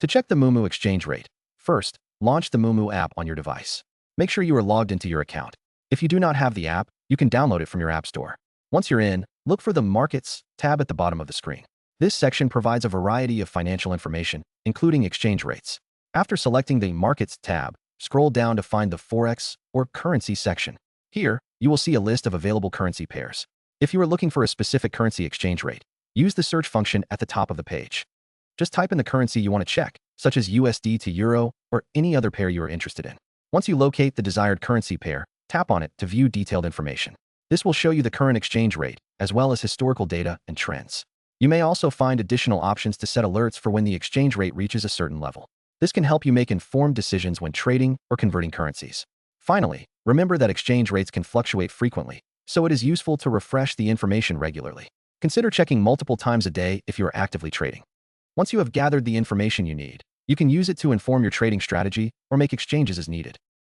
To check the Moomoo exchange rate, first, launch the Moomoo app on your device. Make sure you are logged into your account. If you do not have the app, you can download it from your app store. Once you're in, look for the Markets tab at the bottom of the screen. This section provides a variety of financial information, including exchange rates. After selecting the Markets tab, scroll down to find the Forex or Currency section. Here, you will see a list of available currency pairs. If you are looking for a specific currency exchange rate, use the search function at the top of the page. Just type in the currency you want to check, such as USD to Euro or any other pair you are interested in. Once you locate the desired currency pair, tap on it to view detailed information. This will show you the current exchange rate, as well as historical data and trends. You may also find additional options to set alerts for when the exchange rate reaches a certain level. This can help you make informed decisions when trading or converting currencies. Finally, remember that exchange rates can fluctuate frequently, so it is useful to refresh the information regularly. Consider checking multiple times a day if you are actively trading. Once you have gathered the information you need, you can use it to inform your trading strategy or make exchanges as needed.